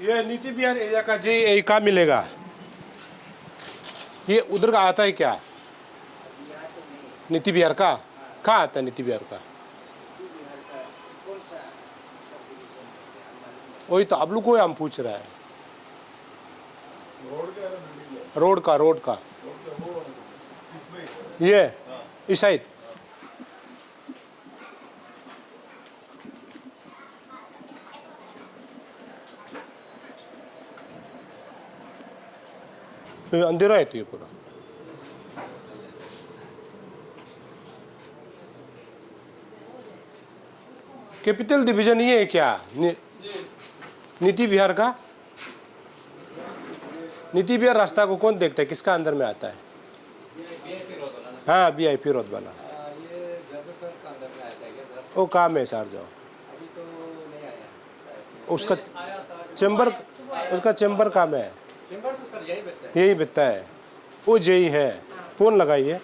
ये नीति बिहार एरिया का जी ये कहाँ मिलेगा? ये उधर का आता है क्या? नीति बिहार का कहाँ आता है? नीति बिहार का वही तो आप लोग को हम पूछ रहा है। रोड का ये इस साइड अंधेरा है तो ये पूरा। कैपिटल डिवीजन ये है क्या? नीति बिहार का? नीति बिहार रास्ता को कौन देखता है? किसका अंदर में आता है? हाँ VIP रोड वाला। वो काम है सर जो उसका चेंबर काम है। यही बिकता है वो जेई है। फोन लगाइए।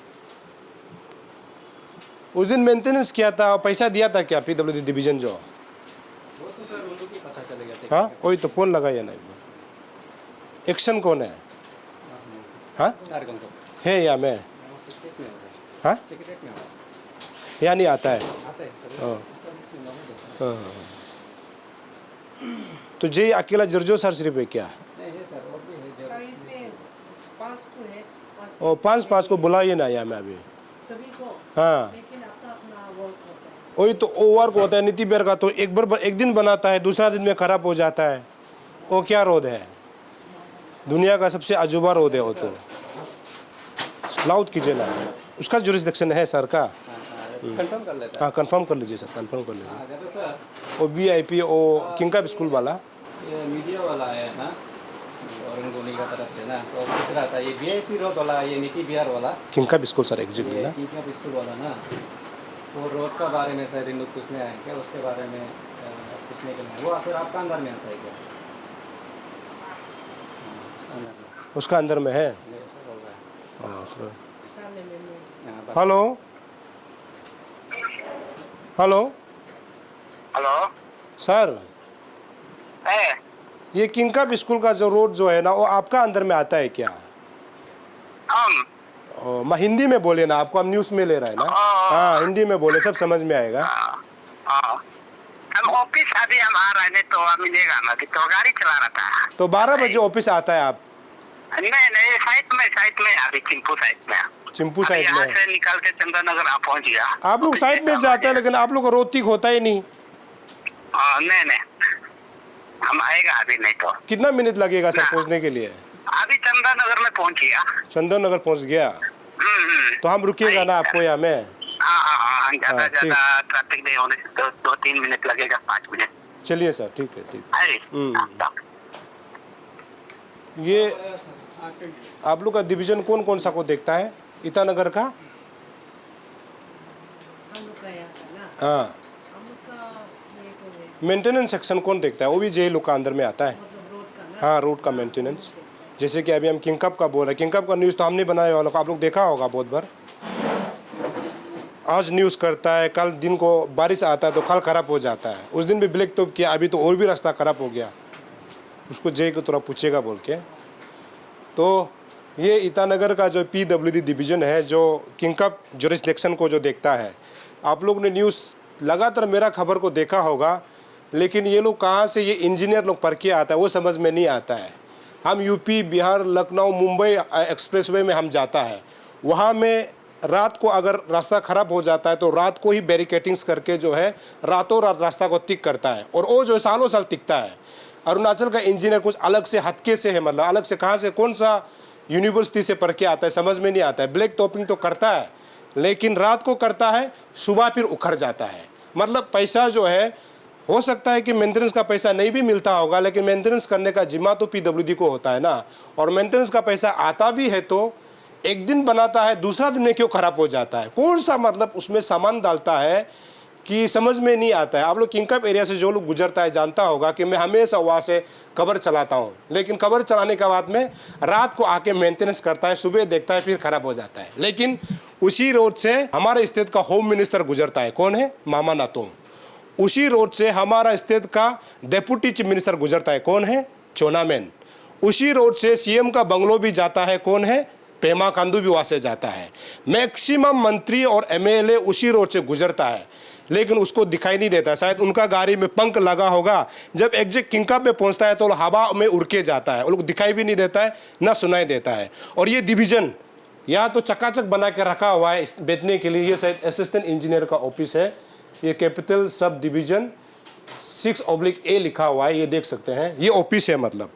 उस दिन मेंटेनेंस किया था, पैसा दिया था क्या PWD डिवीजन जो? वो तो सर उनको भी पता चलेगा। हाँ वही तो फोन लगाइए ना। एक्शन कौन है? हाँ है या मैं? हाँ या नहीं आता है? हाँ। तो जे अकेला जर्जो सर सिर्फ है क्या? और 5 को बुलाइए ना यहाँ में अभी सभी को। हाँ लेकिन अपना अपना वर्क होता है। वही तो वर्क होता है। नीति बिहार का तो एक दिन बनाता है, दूसरा दिन में खराब हो जाता है। वो क्या रोड है? दुनिया का सबसे अजूबा रोड है वो तो। लाउड कीजिए ना। उसका जुरिस्डिक्शन है सर का? कंफर्म कर लेता है। हाँ कंफर्म कर लीजिए सर, कंफर्म कर लीजिए। अगर सर वो VIP वो किंग स्कूल वाला ये मीडिया वाला है ना औरंगोनी का तरफ से ना, तो पूछ रहा था ये VIP रोड वाला, ये नीति बिहार वाला किंग स्कूल सर एग्जैक्टली ना। किंग स्कूल वाला ना, वो रोड का बारे में सर इन लोग पूछने आए क्या? उसके बारे में पूछने के लिए वो सर आपका अंदर में आता है क्या? अंदर में उसका अंदर में है। सर होगा। हाँ सर। सामने में हेलो हेलो हेलो सर, है ये किंग स्कूल का जो रोड जो है ना वो आपका अंदर में आता है क्या? हम मैं हिंदी में बोले ना, आपको हम न्यूज़ में ले रहे हैं ना। हाँ हिंदी में बोले, सब समझ में आएगा। हम ऑफिस अभी हम आ रहे हैं तो मिलेगा ना, तो गाड़ी चला रहा था। तो 12 बजे ऑफिस आता है आप? नहीं साइड में अभी चिंपू साइड में। चिंपू साइड यहाँ में से निकल के चंद्रनगर आप पहुँच गया। आप लोग साइड में जाते हैं, लेकिन आप लोग को रोड ठीक होता ही नहीं। नहीं हम आएगा अभी, नहीं तो कितना मिनट लगेगा सर ना। पहुंचने के लिए? अभी चंद्रनगर में पहुँच गया। चंदन नगर पहुंच गया तो हम रुकिएगा ना आपको यहाँ में? हाँ हाँ, ठीक। ज्यादा ट्रैफिक नहीं होने से 2-3 मिनट लगेगा, 5 मिनट। चलिए सर, ठीक है ठीक है। अरे ये आप लोग का डिवीजन कौन कौन सा को देखता है? ईटानगर का? हम लोग का यहाँ का ना, हाँ। हम लोग का ये तो है मेंटेनेंस सेक्शन कौन देखता है? वो भी जे लोग का अंदर में आता है। मतलब रोड का ना। हाँ रोड का मेंटेनेंस। जैसे कि अभी हम किंग का बोल रहे हैं, किंग का न्यूज़ तो हमने बनाया वालों को आप लोग देखा होगा बहुत बार। आज न्यूज़ करता है, कल दिन को बारिश आता है तो कल ख़राब हो जाता है। उस दिन भी ब्लैक टॉप किया, अभी तो और भी रास्ता ख़राब हो गया। उसको जे को थोड़ा पूछेगा बोल के। तो ये ईटानगर का जो PWD डिवीज़न है जो किंग जुरिस्डिक्शन को जो देखता है, आप लोग ने न्यूज़ लगातार मेरा खबर को देखा होगा, लेकिन ये लोग कहाँ से ये इंजीनियर लोग पढ़ के आता है वो समझ में नहीं आता है। हम यूपी, बिहार, लखनऊ, मुंबई एक्सप्रेसवे में हम जाता है, वहाँ में रात को अगर रास्ता ख़राब हो जाता है तो रात को ही बैरिकेटिंग्स करके जो है रातों रात रास्ता को तिक करता है, और वो जो है सालों साल टिकता है। अरुणाचल का इंजीनियर कुछ अलग से हटके से है, मतलब अलग से कहाँ से कौन सा यूनिवर्सिटी से पढ़ के आता है समझ में नहीं आता है। ब्लैक टॉपिंग तो करता है लेकिन रात को करता है, सुबह फिर उखड़ जाता है। मतलब पैसा जो है, हो सकता है कि मेंटेनेंस का पैसा नहीं भी मिलता होगा, लेकिन मेंटेनेंस करने का जिम्मा तो PWD को होता है ना। और मेंटेनेंस का पैसा आता भी है तो एक दिन बनाता है, दूसरा दिन में क्यों खराब हो जाता है? कौन सा मतलब उसमें सामान डालता है कि समझ में नहीं आता है। आप लोग किंग एरिया से जो लोग गुजरता है जानता होगा कि मैं हमेशा वहाँ से कवर चलाता हूँ, लेकिन कवर चलाने के बाद में रात को आके मेंटेनेंस करता है, सुबह देखता है फिर खराब हो जाता है। लेकिन उसी रोड से हमारे स्टेट का होम मिनिस्टर गुजरता है, कौन है? मामा नातुंग। उसी रोड से हमारा स्टेट का डेप्यूटी चीफ मिनिस्टर गुजरता है, कौन है? चोनामेन। उसी रोड से सीएम का बंगलो भी जाता है, कौन है, पेमा खांडू भी वहाँ से जाता है। मैक्सिमम मंत्री और एमएलए उसी रोड से गुजरता है, लेकिन उसको दिखाई नहीं देता। शायद उनका गाड़ी में पंख लगा होगा, जब एग्जैक्ट किंगकप में पहुंचता है तो हवा में उड़ के जाता है, उनको दिखाई भी नहीं देता है, ना सुनाई देता है। और ये डिवीज़न यहाँ तो चकाचक बना के रखा हुआ है बेचने के लिए। ये शायद असिस्टेंट इंजीनियर का ऑफिस है। ये कैपिटल सब डिवीज़न 6/A लिखा हुआ है, ये देख सकते हैं, ये ऑफिस है। मतलब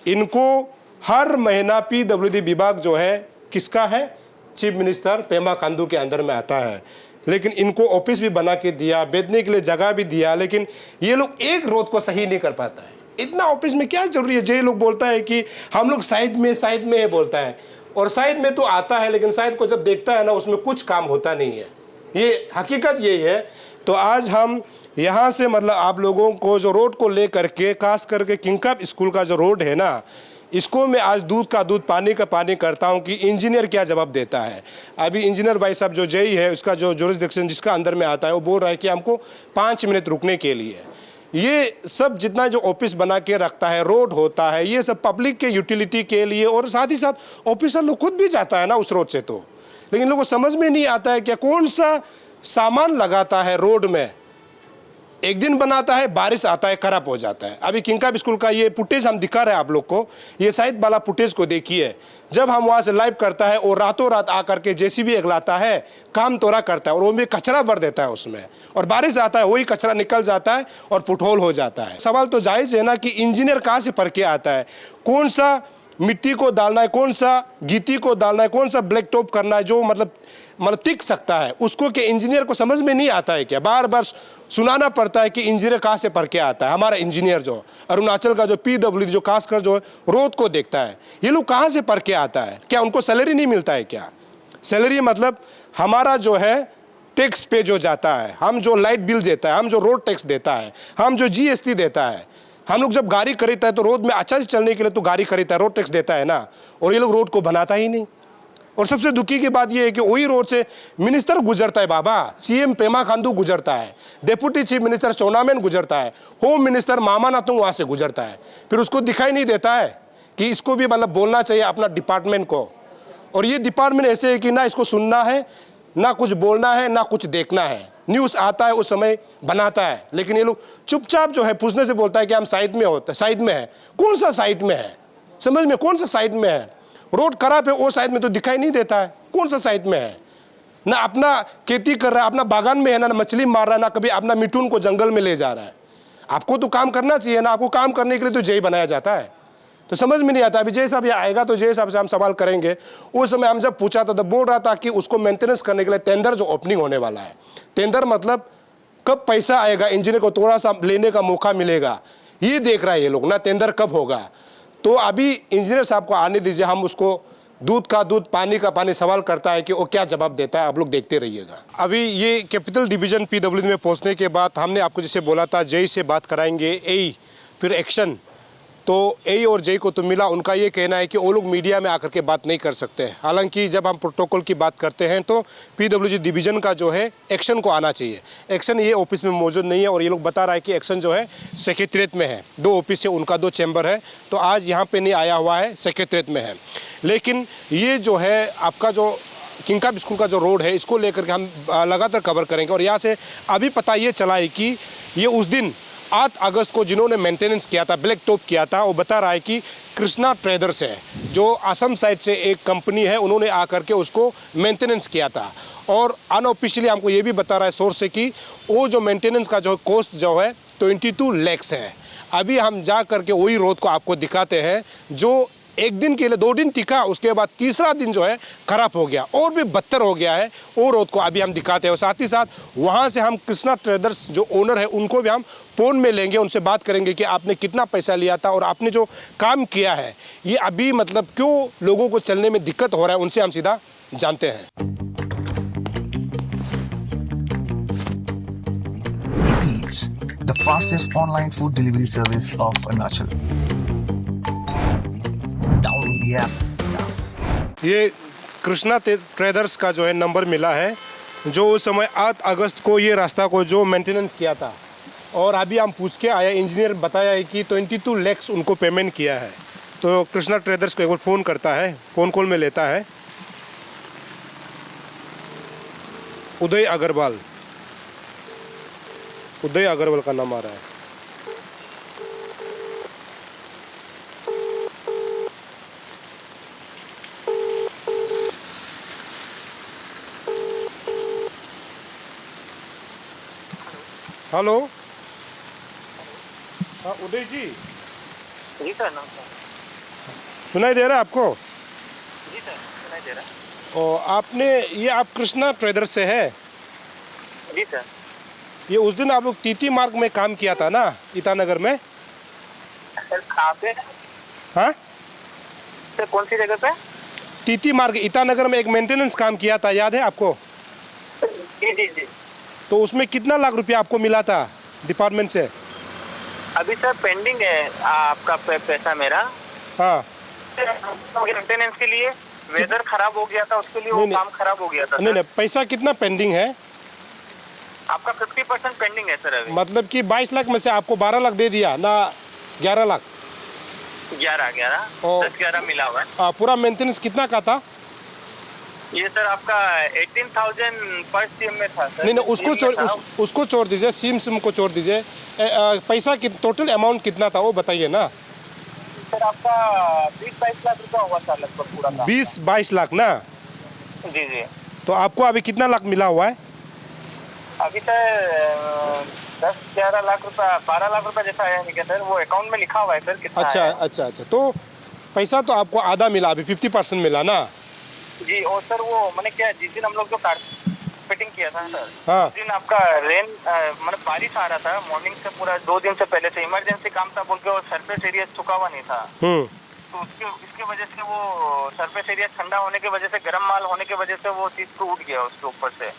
इनको हर महीना PWD विभाग जो है किसका है, चीफ मिनिस्टर पेमा खांडू के अंदर में आता है। लेकिन इनको ऑफिस भी बना के दिया, बैठने के लिए जगह भी दिया, लेकिन ये लोग एक रोड को सही नहीं कर पाता है। इतना ऑफिस में क्या जरूरी है। ये लोग बोलता है कि हम लोग साइड में है बोलता है, और साइड में तो आता है, लेकिन साइड को जब देखता है ना उसमें कुछ काम होता नहीं है। ये हकीकत यही है। तो आज हम यहाँ से मतलब आप लोगों को जो रोड को ले करके, खास करके किंगकप स्कूल का जो रोड है ना, इसको मैं आज दूध का दूध पानी का पानी करता हूँ कि इंजीनियर क्या जवाब देता है। अभी इंजीनियर भाई साहब जो जेई है, उसका जो जुरिसडिक्शन जिसका अंदर में आता है, वो बोल रहा है कि हमको 5 मिनट रुकने के लिए। ये सब जितना जो ऑफिस बना के रखता है, रोड होता है, ये सब पब्लिक के यूटिलिटी के लिए, और साथ ही साथ ऑफिसर लोग खुद भी जाता है ना उस रोड से। तो लेकिन लोगों को समझ में नहीं आता है क्या कौन सा सामान लगाता है रोड में। एक दिन बनाता है, बारिश आता है, खराब हो जाता है। अभी किंगकप स्कूल का ये फुटेज हम दिखा रहे हैं आप लोग को, ये साइड वाला फुटेज को देखिए। जब हम वहाँ से लाइव करता है और रातों रात आकर के जेसीबी लाता है, काम तोड़ा करता है, और वो भी कचरा भर देता है उसमें, और बारिश आता है वही कचरा निकल जाता है और फुटहोल हो जाता है। सवाल तो जायज़ है ना कि इंजीनियर कहाँ से पढ़ के आता है, कौन सा मिट्टी को डालना है, कौन सा गिट्टी को डालना है, कौन सा ब्लैक टॉप करना है, जो मतलब टिक सकता है उसको, कि इंजीनियर को समझ में नहीं आता है क्या। बार बार सुनाना पड़ता है कि इंजीनियर कहाँ से पढ़ के आता है। हमारा इंजीनियर जो अरुणाचल का जो PWD जो खासकर जो रोड को देखता है, ये लोग कहाँ से पढ़ के आता है क्या, उनको सैलरी नहीं मिलता है क्या। सैलरी मतलब हमारा जो है टैक्स पे जो जाता है, हम जो लाइट बिल देता है, हम जो रोड टैक्स देता है, हम जो GST देता है। हम लोग जब गाड़ी खरीदता है तो रोड में अच्छा से चलने के लिए तो गाड़ी खरीदता है, रोड टैक्स देता है ना, और ये लोग रोड को बनाता ही नहीं। और सबसे दुखी की बात यह है कि वही रोड से मिनिस्टर गुजरता है बाबा, सीएम पेमा खांडू गुजरता है, डेप्यूटी चीफ मिनिस्टर चोनामेन गुजरता है, होम मिनिस्टर मामा नातुंग वहाँ से गुजरता है। फिर उसको दिखाई नहीं देता है कि इसको भी मतलब बोलना चाहिए अपना डिपार्टमेंट को। और ये डिपार्टमेंट ऐसे है कि ना इसको सुनना है, ना कुछ बोलना है, ना कुछ देखना है। न्यूज़ आता है उस समय बनाता है, लेकिन ये लोग चुपचाप जो है पूछने से बोलता है कि हम साइड में होते, साइड में है। कौन सा साइड में है, समझ में कौन सा साइड में है। रोड खराब है वो साइड में तो दिखाई नहीं देता है, कौन सा साइड में है। ना अपना खेती कर रहा है, अपना बागान में है, ना मछली मार रहा है, ना कभी अपना मिठून को जंगल में ले जा रहा है। आपको तो काम करना चाहिए ना, आपको काम करने के लिए तो जेई बनाया जाता है। तो समझ में नहीं आता। अभी जय साहब यहाँ आएगा तो जय साहब से हम सवाल करेंगे। उस समय हम जब पूछा था तो बोल रहा था कि उसको मेंटेनेंस करने के लिए टेंडर जो ओपनिंग होने वाला है। टेंडर मतलब कब पैसा आएगा, इंजीनियर को थोड़ा सा लेने का मौका मिलेगा, ये देख रहा है ये लोग ना, टेंडर कब होगा। तो अभी इंजीनियर साहब को आने दीजिए, हम उसको दूध का दूध पानी का पानी सवाल करता है कि वो क्या जवाब देता है, आप लोग देखते रहिएगा। अभी ये कैपिटल डिवीज़न PWD में पहुंचने के बाद हमने आपको जैसे बोला था जेई से बात कराएंगे, एई फिर एक्शन। तो एई और जेई को तो मिला, उनका ये कहना है कि वो लोग मीडिया में आकर के बात नहीं कर सकते। हालांकि जब हम प्रोटोकॉल की बात करते हैं तो PWD डिवीज़न का जो है एक्शन को आना चाहिए। एक्शन ये ऑफिस में मौजूद नहीं है, और ये लोग बता रहा है कि एक्शन जो है सेक्रेटरीट में है। 2 ऑफिस है उनका, 2 चैम्बर है, तो आज यहाँ पे नहीं आया हुआ है, सेक्रेटरीट में है। लेकिन ये जो है आपका जो किंगकप स्कूल का जो रोड है, इसको लेकर के हम लगातार कवर करेंगे। और यहाँ से अभी पता ये चला है कि ये उस दिन 8 अगस्त को जिन्होंने मेंटेनेंस किया था, ब्लैक टॉप किया था, वो बता रहा है कि कृष्णा ट्रेडर्स है, जो असम साइड से एक कंपनी है, उन्होंने आकर के उसको मेंटेनेंस किया था। और अनऑफिशियली हमको ये भी बता रहा है सोर्स से कि वो जो मेंटेनेंस का जो कॉस्ट जो है 22 लाख है। अभी हम जा करके वही रोड को आपको दिखाते हैं जो एक दिन के लिए 2 दिन टिका, उसके बाद तीसरा दिन जो है खराब हो गया और भी बदतर हो गया है। वो रोड को अभी हम दिखाते हैं, और साथ ही साथ वहाँ से हम कृष्णा ट्रेडर्स जो ओनर है उनको भी हम फ़ोन में लेंगे, उनसे बात करेंगे कि आपने कितना पैसा लिया था और आपने जो काम किया है ये अभी मतलब क्यों लोगों को चलने में दिक्कत हो रहा है, उनसे हम सीधा जानते हैं। Eats, the fastest online food delivery service of Arunachal. Download the app now. ये कृष्णा ट्रेडर्स का जो है नंबर मिला है, जो उस समय 8 अगस्त को ये रास्ता को जो मेंटेनेंस किया था, और अभी हम पूछ के आया, इंजीनियर बताया है कि 22 लाख उनको पेमेंट किया है। तो कृष्णा ट्रेडर्स को एक बार फ़ोन करता है, फ़ोन कॉल में लेता है उदय अग्रवाल, उदय अग्रवाल का नाम आ रहा है। हेलो, हाँ उदय जी, जी सर नमस्कार। सुनाई दे रहा है आपको? जी सर सुनाई दे रहा है। और आपने ये आप कृष्णा ट्रेडर्स से है? जी सर। ये उस दिन आप लोग टीटी मार्ग में काम किया था ना, ईटानगर में? सर कहाँ पे? हाँ, सर कौन सी जगह पे? टीटी मार्ग ईटानगर में एक मेंटेनेंस काम किया था, याद है आपको? जी जी जी। तो उसमें कितना लाख रुपया आपको मिला था डिपार्टमेंट से? अभी सर पेंडिंग है आपका पैसा मेरा। हाँ, मेंटेनेंस के लिए वेदर खराब हो गया था, उसके लिए वो नहीं, काम खराब हो गया था। नहीं नहीं, पैसा कितना पेंडिंग है? आपका 50% पेंडिंग है सर अभी। मतलब कि 22 लाख में से आपको 12 लाख दे दिया ना, 11 लाख? 11 और- 10-11 मिला हुआ है। पूरा मेंटेनेंस कितना का था? ये सर आपका 18,000 पर सीएम में था सर। नहीं नहीं, उसको CM में था। उसको छोड़ दीजिए, सिम को छोड़ दीजिए। पैसा टोटल अमाउंट कितना था वो बताइए ना। सर आपका 20-22 लाख रुपया हुआ था लगभग पूरा काम। 20-22 लाख ना? जी जी। तो आपको अभी कितना लाख मिला हुआ है? अभी सर 10-11 लाख रुपया 12 लाख रुपया जैसा है नहीं सर, वो अकाउंट में लिखा हुआ है सर कितना अच्छा है। अच्छा अच्छा, तो पैसा तो आपको आधा मिला, अभी 50% मिला ना? जी। और सर वो मैंने क्या, जिस दिन हम लोग जो कारपेटिंग किया था सर, हाँ। उस दिन आपका रेन मतलब बारिश आ रहा था मॉर्निंग से, पूरा 2 दिन से पहले से इमरजेंसी काम था बोल के, और सरफेस एरिया चुका हुआ नहीं था। तो इसकी वजह से वो सरफेस एरिया ठंडा होने की वजह से, गर्म माल होने की वजह से वो चीज टूट गया उसके ऊपर से।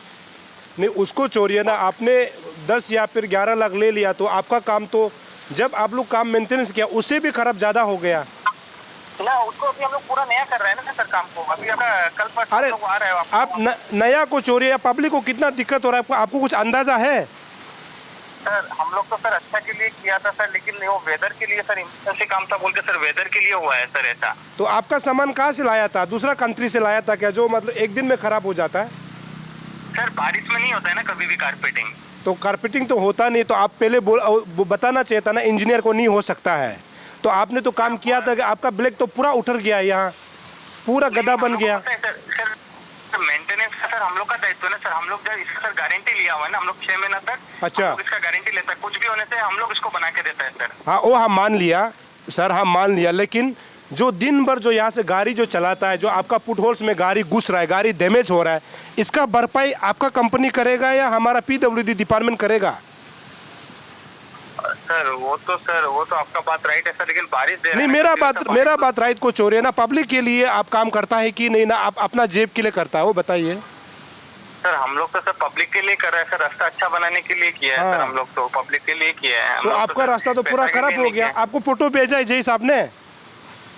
नहीं, उसको छोड़िए ना, आपने 10 या फिर 11 लाख ले लिया तो आपका काम तो, जब आप लोग काम मेंटेनेंस किया उससे भी खराब ज़्यादा हो गया ना। उसको अभी हम लोग पूरा नया कर रहे हैं ना सर काम को। अभी आपका कल परसों अरे लोग आ रहे हैं आप नया को छोड़िए, पब्लिक को कितना दिक्कत हो रहा है आपको कुछ अंदाजा है? सर हम लोग तो सर अच्छा के लिए किया था सर, लेकिन वो वेदर के लिए सर इमरजेंसी काम था बोल के सर, वेदर के लिए हुआ है सर ऐसा। तो आपका सामान कहाँ से लाया था? दूसरा कंट्री से लाया था क्या, जो मतलब एक दिन में खराब हो जाता है? सर बारिश में नहीं होता है ना कभी भी कारपेटिंग। तो कारपेटिंग तो होता नहीं, तो आप पहले बताना चाहिए था ना, इंजीनियर को नहीं हो सकता है। तो आपने तो काम किया था कि आपका ब्लैक तो पूरा उतर गया, यहाँ पूरा गड्ढा बन गया। सर मेंटेनेंस का सर हम लोग का दायित्व है ना सर। हम लोग जब इसका सर गारंटी लिया हुआ है ना हम लोग 6 महीना तक। अच्छा। हम लोग इसका गारंटी लेता है, कुछ भी होने से हम लोग इसको बना के देता है सर। हाँ, वो हम मान लिया सर, हम मान लिया, लेकिन जो दिन भर जो यहाँ से गाड़ी जो चलाता है, जो आपका पुट होल्स में गाड़ी घुस रहा है, गाड़ी डैमेज हो रहा है, इसका भरपाई आपका कंपनी करेगा या हमारा PWD डिपार्टमेंट करेगा? सर वो तो आपका बात राइट है सर, लेकिन बारिश दे नहीं, मेरा बात राइट को छोड़िए ना, पब्लिक के लिए आप काम करता है कि नहीं ना, आप अपना जेब के लिए करता है वो बताइए। सर हम लोग तो सर पब्लिक के लिए कर रहे हैं सर, रास्ता अच्छा बनाने के लिए किया है सर। हम लोग तो पब्लिक के लिए किया है। तो आपका रास्ता तो पूरा खराब हो गया। आपको फोटो भेजा है जय साहब ने?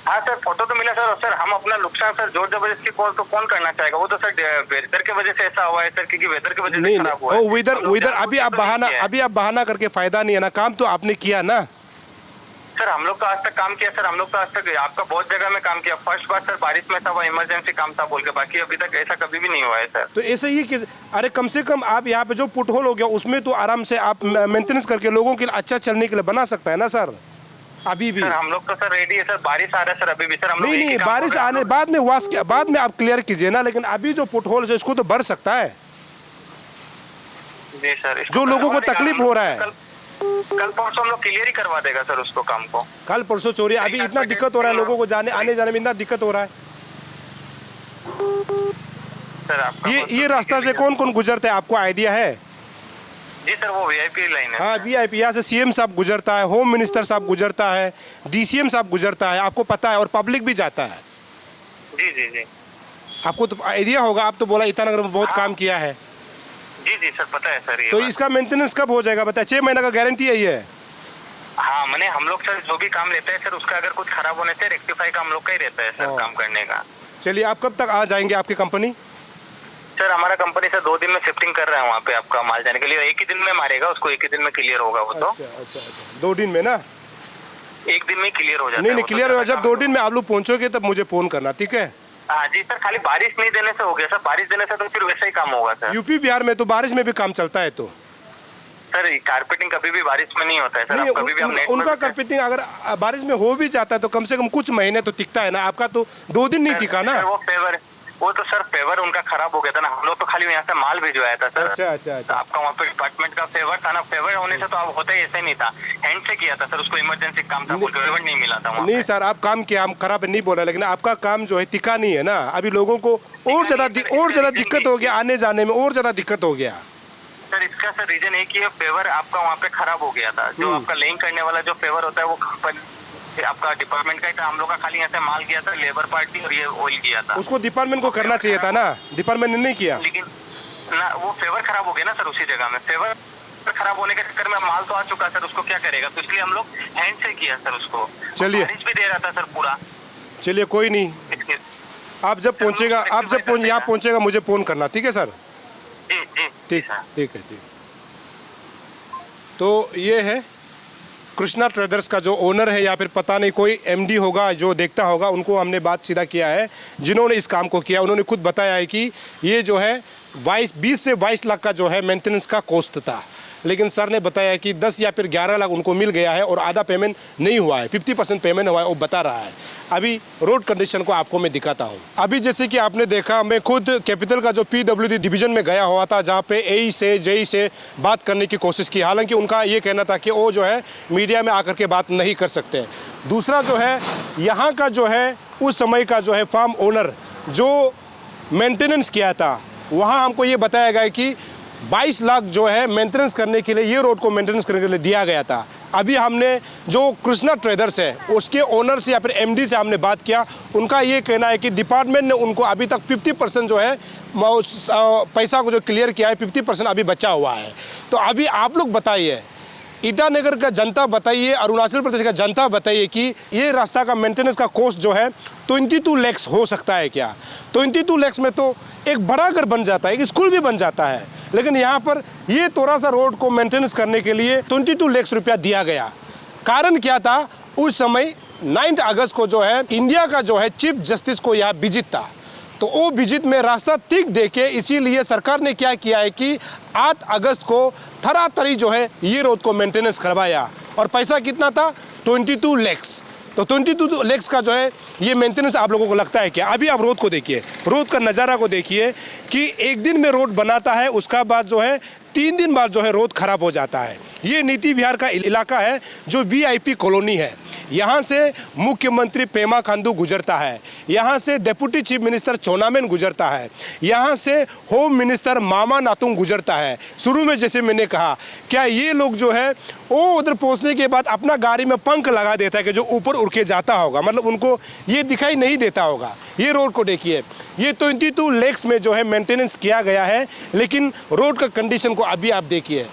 हाँ सर फोटो तो मिला सर। और सर हम अपना नुकसान सर जोर जबरदस्ती कौन करना चाहेगा? वो तो सर वेदर की वजह से ऐसा हुआ है सर, क्योंकि वेदर की वजह से नहीं खराब हुआ है। वेदर अभी आप बहाना करके फायदा नहीं है ना, काम तो आपने किया ना सर। हम लोग तो आज तक काम किया सर। हम लोग तो आज तक आपका बहुत जगह में काम किया। फर्स्ट बार सर बारिश में था, वो इमरजेंसी काम था बोल के, बाकी अभी तक ऐसा कभी भी नहीं हुआ है सर। तो ऐसे ही कि अरे कम से कम आप यहाँ पे जो पुट होल हो गया उसमें तो आराम से आप मेंटेनेंस करके लोगों के लिए अच्छा चलने के लिए बना सकता है ना सर, अभी भी। सर हम लोग तो सर रेडी है सर। बारिश आ रहा है सर अभी भी सर। हम लोग नहीं, बारिश आने बाद में आप क्लियर कीजिए ना, लेकिन अभी जो पुट होल है इसको तो भर सकता है। जी सर। जो लोगों को तकलीफ हो रहा है, कल परसों हम लोग क्लियर ही करवा देगा सर उसको काम को। कल परसों चोरी, अभी इतना दिक्कत हो रहा है लोगों को आने जाने में, इतना दिक्कत हो रहा है। सर आपका ये रास्ता से कौन कौन गुजरता है, आपको आइडिया है? जी सर वो VIP लाइन है। हाँ, VIP, यहाँ से CM साहब गुजरता है, होम मिनिस्टर साहब गुजरता है, DCM साहब गुजरता है, आपको पता है, और पब्लिक भी जाता है। जी जी जी। आपको तो आइडिया होगा, आप तो बोला ईटानगर में बहुत काम किया है। जी जी सर पता है सर। तो इसका मेंटेनेंस कब हो जाएगा बताए? 6 महीने का गारंटी है ये? हाँ मैंने हम लोग सर जो भी काम लेते हैं सर, उसका अगर कुछ खराब होने से रेक्टिफाई का हम लोग का ही रहता है सर काम करने का। चलिए, आप कब तक आ जाएंगे आपकी कंपनी? सर हमारा कंपनी से 2 दिन में शिफ्टिंग कर रहा है वहाँ पे आपका माल जाने के लिए। एक ही दिन में मारेगा उसको, एक ही दिन में क्लियर होगा वो तो। अच्छा, 2 दिन में ना? एक दिन में क्लियर हो जाता है। नहीं, वो तो क्लियर हो। ज़्यादा जब 2 दिन में आप लोग पहुंचोगे तब मुझे फोन करना, ठीक है? हाँ जी सर, खाली बारिश नहीं देने से हो गया सर। बारिश देने से तो फिर वैसा ही काम होगा सर। यूपी बिहार में तो बारिश में भी काम चलता है तो। सर कारपेटिंग कभी भी बारिश में नहीं होता है सर। नहीं, आप कभी भी हम नेट में उनका कारपेटिंग अगर बारिश में हो भी जाता है तो कम से कम कुछ महीने तो टिकता है ना। आपका तो 2 दिन नहीं टिका ना। सर, वो तो सर फेवर उनका खराब हो गया था ना। हम लोग तो खाली यहाँ से माल भिजवाया था सर। अच्छा। आपका वहाँ पे डिपार्टमेंट का फेवर था ना। फेवर होने से तो अब होता ही ऐसे नहीं था। हैंड से किया था सर, उसको इमरजेंसी काम था, बोल के फेवर नहीं मिला था वहाँ नहीं पे। सर, आप काम किया, हम खराब नहीं बोल रहे, लेकिन आपका काम जो है टिका नहीं है ना। अभी लोगों को और ज्यादा दिक्कत हो गया, आने जाने में और ज्यादा दिक्कत हो गया। सर इसका सर रीजन एक ही है, फेवर आपका वहाँ पे खराब हो गया था। जो आपका लेइंग करने वाला जो फेवर होता है वो आपका डिपार्टमेंट का ही था। हम लोग का खाली यहाँ से माल गया था, लेबर पार्टी और ये ऑयल किया था। उसको डिपार्टमेंट को करना चाहिए था ना, डिपार्टमेंट ने नहीं किया। लेकिन ना वो फेवर खराब हो गया ना सर। उसी जगह में फेवर खराब होने के चक्कर में माल तो आ चुका सर, उसको क्या करेगा? तो इसलिए हम लोग हैंड से किया सर उसको। चलिए, बारिश भी दे रहा था सर पूरा। चलिए कोई नहीं, आप जब पहुंचेगा, यहाँ पहुंचेगा मुझे फोन करना, ठीक है सर? जी ठीक है। तो ये है कृष्णा ट्रेडर्स का जो ओनर है, या फिर पता नहीं कोई एमडी होगा जो देखता होगा, उनको हमने बात सीधा किया है जिन्होंने इस काम को किया। उन्होंने खुद बताया है कि ये जो है 20 से 22 लाख का जो है मेंटेनेंस का कॉस्ट था, लेकिन सर ने बताया कि 10 या फिर 11 लाख उनको मिल गया है और आधा पेमेंट नहीं हुआ है, 50% पेमेंट हुआ है, वो बता रहा है। अभी रोड कंडीशन को आपको मैं दिखाता हूँ। अभी जैसे कि आपने देखा, मैं खुद कैपिटल का जो PWD डिवीजन में गया हुआ था, जहाँ पे एई से जेई से बात करने की कोशिश की। हालांकि उनका ये कहना था कि वो जो है मीडिया में आकर के बात नहीं कर सकते। दूसरा जो है, यहाँ का जो है उस समय का जो है फार्म ओनर जो मेंटेनेंस किया था, वहाँ हमको ये बताया गया कि 22 लाख जो है मेंटेनेंस करने के लिए, ये रोड को मेंटेनेंस करने के लिए दिया गया था। अभी हमने जो कृष्णा ट्रेडर्स है उसके ओनर से या फिर एमडी से हमने बात किया, उनका ये कहना है कि डिपार्टमेंट ने उनको अभी तक 50% जो है पैसा को जो क्लियर किया है, 50% अभी बचा हुआ है। तो अभी आप लोग बताइए, ईटानगर का जनता बताइए, अरुणाचल प्रदेश का जनता बताइए कि ये रास्ता का मेंटेनेंस का कॉस्ट जो है 22 लाख हो सकता है क्या? 22 लाख में तो एक बड़ा घर बन जाता है, एक स्कूल भी बन जाता है। लेकिन यहाँ पर ये थोड़ा सा रोड को मेंटेनेंस करने के लिए 22 लाख रुपया दिया गया। कारण क्या था? उस समय 9 अगस्त को जो है इंडिया का जो है चीफ जस्टिस को यहाँ विजिट था, तो वो विजिट में रास्ता ठीक देखे, इसीलिए सरकार ने क्या किया है कि 8 अगस्त को थरातरी जो है ये रोड को मेंटेनेंस करवाया। और पैसा कितना था? 22 लाख। तो 22 लाख का जो है ये मेंटेनेंस आप लोगों को लगता है क्या? अभी आप रोड को देखिए, रोड का नज़ारा को देखिए कि एक दिन में रोड बनाता है, उसका बाद जो है 3 दिन बाद जो है रोड खराब हो जाता है। ये नीति विहार का इलाका है जो VIP कॉलोनी है। यहाँ से मुख्यमंत्री पेमा खांडू गुजरता है, यहाँ से डिप्टी चीफ मिनिस्टर चोनामेन गुजरता है, यहाँ से होम मिनिस्टर मामा नातुंग गुजरता है। शुरू में जैसे मैंने कहा, क्या ये लोग जो है वो उधर पहुँचने के बाद अपना गाड़ी में पंख लगा देता है कि जो ऊपर उड़ के जाता होगा, मतलब उनको ये दिखाई नहीं देता होगा। ये रोड को देखिए, ये 22 लाख में जो है मेंटेनेंस किया गया है, लेकिन रोड का कंडीशन को अभी आप देखिए।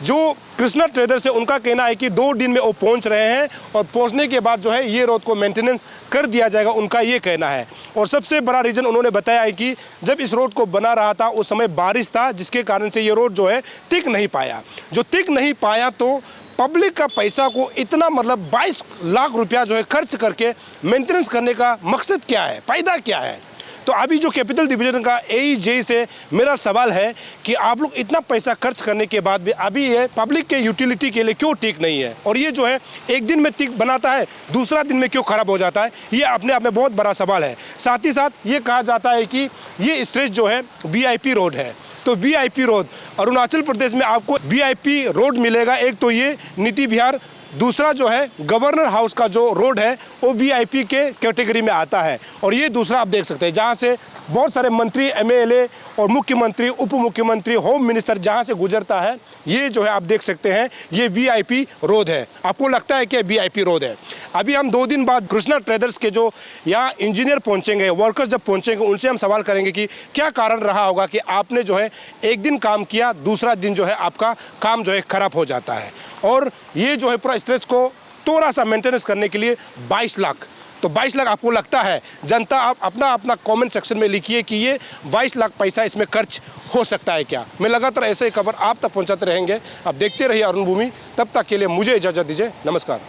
जो कृष्णा ट्रेडर्स है उनका कहना है कि 2 दिन में वो पहुंच रहे हैं और पहुंचने के बाद जो है ये रोड को मेंटेनेंस कर दिया जाएगा, उनका ये कहना है। और सबसे बड़ा रीज़न उन्होंने बताया है कि जब इस रोड को बना रहा था उस समय बारिश था, जिसके कारण से ये रोड जो है टिक नहीं पाया। जो टिक नहीं पाया तो पब्लिक का पैसा को इतना, मतलब 22 लाख रुपया जो है खर्च करके मेंटेनेंस करने का मकसद क्या है, फ़ायदा क्या है? तो अभी जो कैपिटल डिवीजन का AEJ से मेरा सवाल है कि आप लोग इतना पैसा खर्च करने के बाद भी अभी ये पब्लिक के यूटिलिटी के लिए क्यों ठीक नहीं है? और ये जो है एक दिन में ठीक बनाता है, दूसरा दिन में क्यों खराब हो जाता है? ये अपने आप में बहुत बड़ा सवाल है। साथ ही साथ ये कहा जाता है कि ये स्ट्रेच जो है VIP रोड है। तो VIP रोड अरुणाचल प्रदेश में आपको VIP रोड मिलेगा। एक तो ये नीति विहार, दूसरा जो है गवर्नर हाउस का जो रोड है वो VIP के कैटेगरी में आता है। और ये दूसरा आप देख सकते हैं जहाँ से बहुत सारे मंत्री, MLA और मुख्यमंत्री, उप मुख्यमंत्री, होम मिनिस्टर जहाँ से गुजरता है, ये जो है आप देख सकते हैं ये VIP रोड है। आपको लगता है कि VIP रोड है? अभी हम 2 दिन बाद कृष्णा ट्रेडर्स के जो यहाँ इंजीनियर पहुँचेंगे, वर्कर्स जब पहुँचेंगे, उनसे हम सवाल करेंगे कि क्या कारण रहा होगा कि आपने जो है एक दिन काम किया, दूसरा दिन जो है आपका काम जो है खराब हो जाता है। और ये जो है पूरा स्ट्रेच को थोड़ा सा मेंटेनेंस करने के लिए 22 लाख तो 22 लाख आपको लगता है? जनता आप अपना अपना कमेंट सेक्शन में लिखिए कि ये 22 लाख पैसा इसमें खर्च हो सकता है क्या। मैं लगातार ऐसे ही खबर आप तक पहुंचाते रहेंगे। आप देखते रहिए अरुण भूमि। तब तक के लिए मुझे इजाज़त दीजिए। नमस्कार।